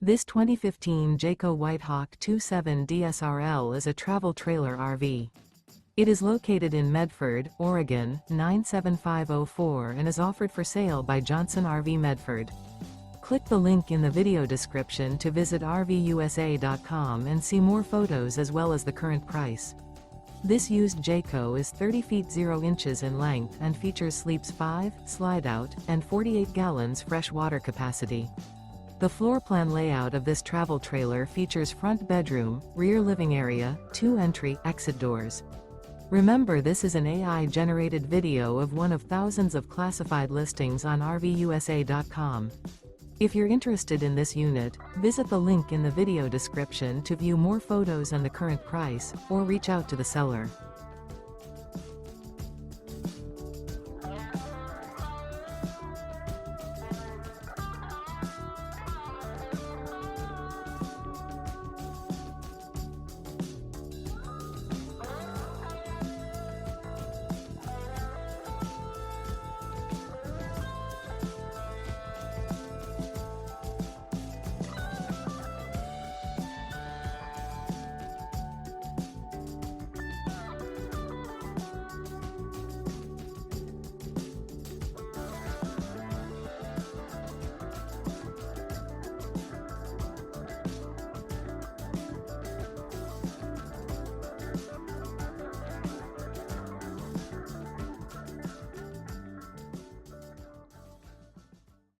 This 2015 Jayco White Hawk 27 DSRL is a travel trailer RV. It is located in Medford, Oregon, 97504 and is offered for sale by Johnson RV Medford. Click the link in the video description to visit RVUSA.com and see more photos as well as the current price. This used Jayco is 30 feet 0 inches in length and features sleeps 5, slide-out, and 48 gallons fresh water capacity. The floor plan layout of this travel trailer features front bedroom, rear living area, 2 entry/exit doors. Remember, this is an AI-generated video of one of thousands of classified listings on RVUSA.com. If you're interested in this unit, visit the link in the video description to view more photos and the current price, or reach out to the seller.